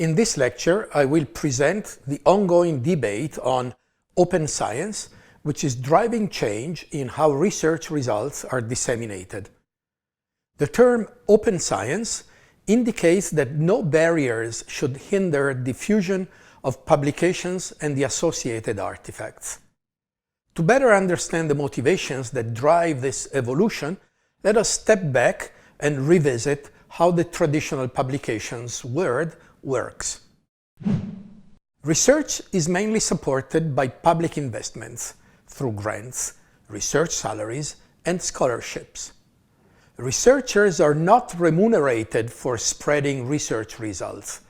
In this lecture, I will present the ongoing debate on open science, which is driving change in how research results are disseminated. The term open science indicates that no barriers should hinder diffusion of publications and the associated artifacts. To better understand the motivations that drive this evolution, let us step back and revisit how the traditional publications world works. Research is mainly supported by public investments through grants, research salaries, and scholarships. Researchers are not remunerated for spreading research results.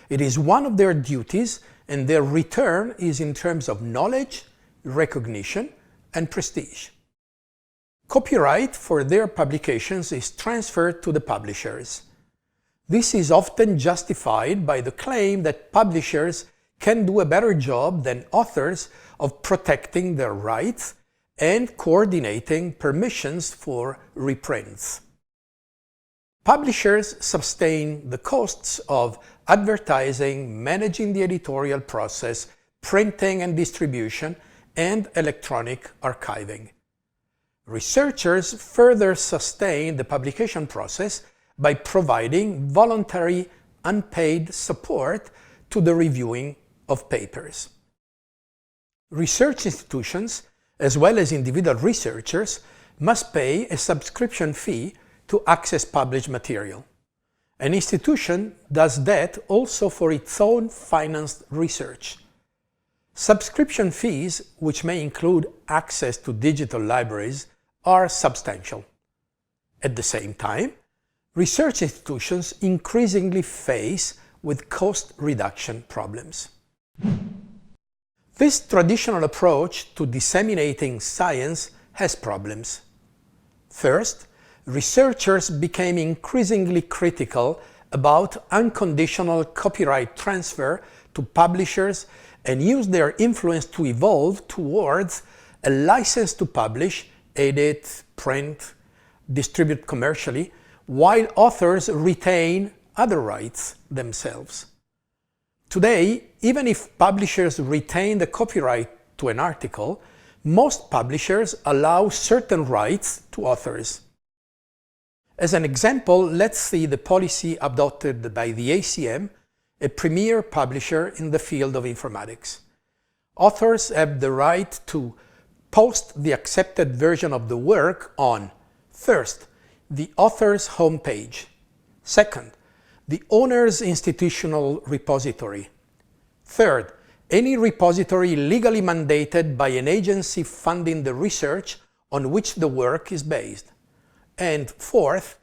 It is one of their duties, and their return is in terms of knowledge, recognition, and prestige. Copyright for their publications is transferred to the publishers. This is often justified by the claim that publishers can do a better job than authors of protecting their rights and coordinating permissions for reprints. Publishers sustain the costs of advertising, managing the editorial process, printing and distribution, and electronic archiving. Researchers further sustain the publication process by providing voluntary, unpaid support to the reviewing of papers. Research institutions, as well as individual researchers, must pay a subscription fee to access published material. An institution does that also for its own financed research. Subscription fees, which may include access to digital libraries, are substantial. At the same time, research institutions increasingly face with cost reduction problems. This traditional approach to disseminating science has problems. First, researchers became increasingly critical about unconditional copyright transfer to publishers and used their influence to evolve towards a license to publish, edit, print, distribute commercially, while authors retain other rights themselves. Today, even if publishers retain the copyright to an article, most publishers allow certain rights to authors. As an example, let's see the policy adopted by the ACM, a premier publisher in the field of informatics. Authors have the right to post the accepted version of the work on, first, the author's homepage, second, the owner's institutional repository, third, any repository legally mandated by an agency funding the research on which the work is based, and fourth,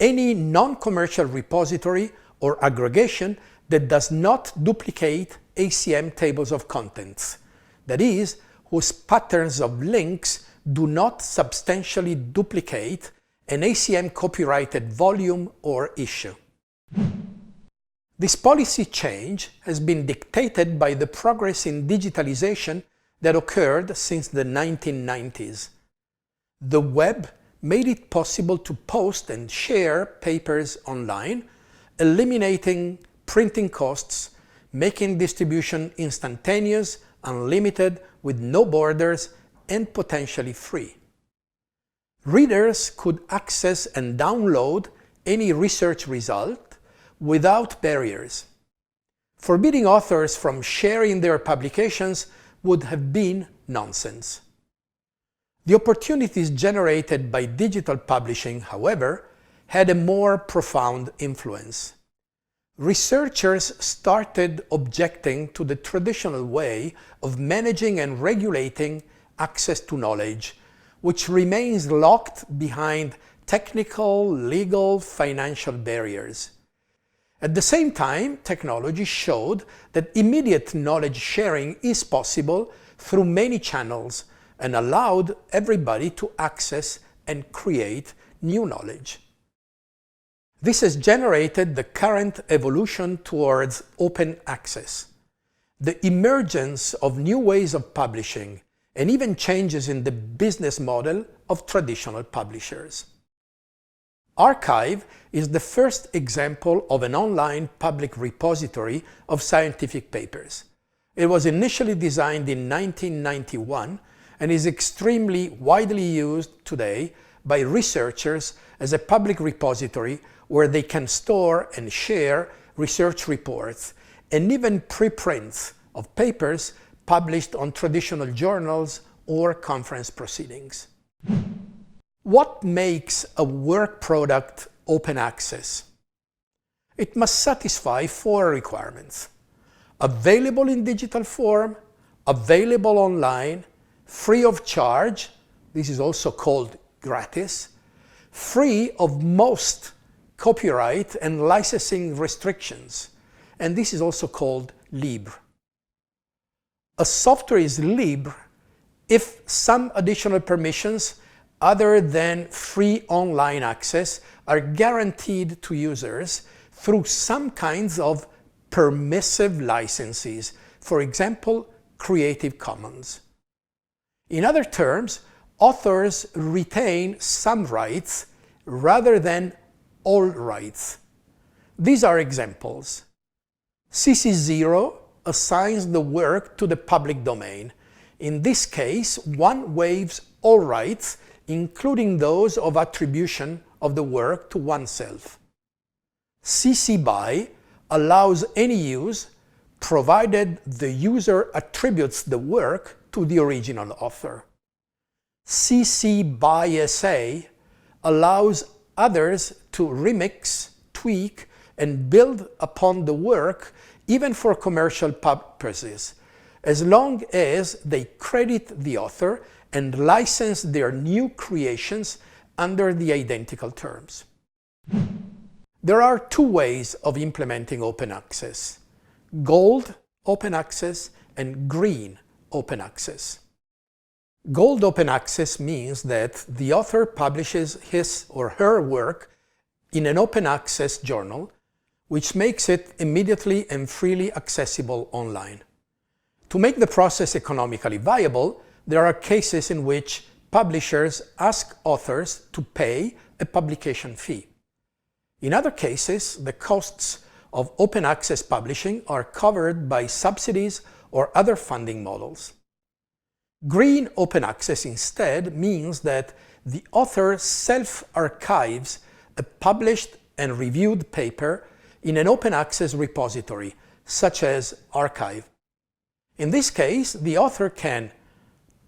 any non-commercial repository or aggregation that does not duplicate ACM tables of contents, that is, whose patterns of links do not substantially duplicate an ACM copyrighted volume or issue. This policy change has been dictated by the progress in digitalization that occurred since the 1990s. The web made it possible to post and share papers online, eliminating printing costs, making distribution instantaneous, unlimited, with no borders, and potentially free. Readers could access and download any research result without barriers. Forbidding authors from sharing their publications would have been nonsense. The opportunities generated by digital publishing, however, had a more profound influence. Researchers started objecting to the traditional way of managing and regulating access to knowledge, which remains locked behind technical, legal, financial barriers. At the same time, technology showed that immediate knowledge sharing is possible through many channels and allowed everybody to access and create new knowledge. This has generated the current evolution towards open access, the emergence of new ways of publishing, and even changes in the business model of traditional publishers. Archive is the first example of an online public repository of scientific papers. It was initially designed in 1991 and is extremely widely used today by researchers as a public repository where they can store and share research reports and even preprints of papers published on traditional journals or conference proceedings. What makes a work product open access? It must satisfy 4 requirements: available in digital form, available online, free of charge, this is also called gratis, free of most copyright and licensing restrictions, and this is also called libre. A software is libre if some additional permissions other than free online access are guaranteed to users through some kinds of permissive licenses, for example, Creative Commons. In other terms, authors retain some rights rather than all rights. These are examples. CC0 assigns the work to the public domain. In this case, one waives all rights, including those of attribution of the work to oneself. CC BY allows any use, provided the user attributes the work to the original author. CC BY SA allows others to remix, tweak, and build upon the work even for commercial purposes, as long as they credit the author and license their new creations under the identical terms. There are 2 ways of implementing open access: gold open access and green open access. Gold open access means that the author publishes his or her work in an open access journal, which makes it immediately and freely accessible online. To make the process economically viable, there are cases in which publishers ask authors to pay a publication fee. In other cases, the costs of open access publishing are covered by subsidies or other funding models. Green open access instead means that the author self-archives a published and reviewed paper in an open access repository, such as Archive. In this case, the author can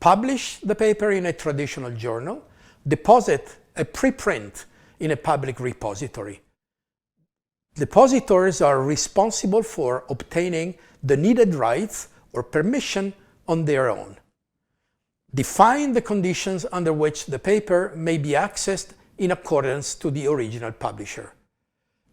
publish the paper in a traditional journal, deposit a preprint in a public repository. Depositors are responsible for obtaining the needed rights or permission on their own. Define the conditions under which the paper may be accessed in accordance to the original publisher.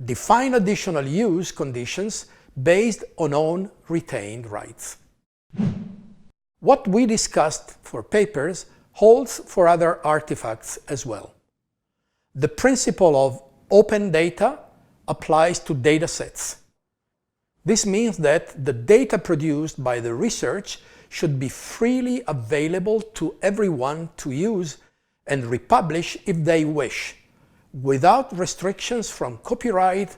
Define additional use conditions based on own retained rights. What we discussed for papers holds for other artifacts as well. The principle of open data applies to datasets. This means that the data produced by the research should be freely available to everyone to use and republish if they wish, without restrictions from copyright,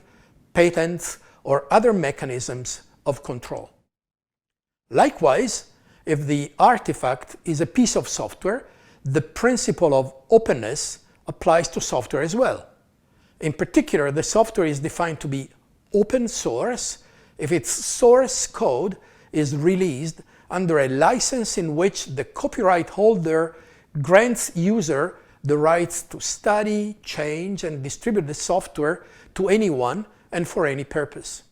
patents, or other mechanisms of control. Likewise, if the artifact is a piece of software, the principle of openness applies to software as well. In particular, the software is defined to be open source if its source code is released under a license in which the copyright holder grants user the rights to study, change, and distribute the software to anyone and for any purpose.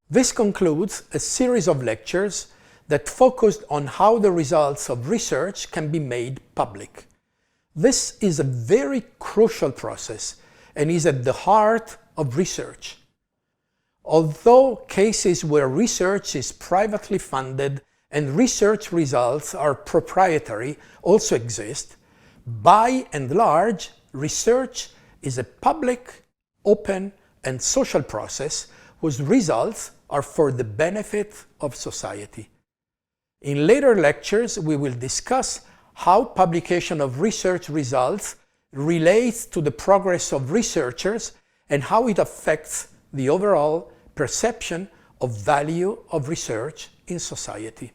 This concludes a series of lectures that focused on how the results of research can be made public. This is a very crucial process and is at the heart of research. Although cases where research is privately funded and research results are proprietary also exist, by and large, research is a public, open, and social process whose results are for the benefit of society. In later lectures, we will discuss how publication of research results relates to the progress of researchers and how it affects the overall perception of value of research in society.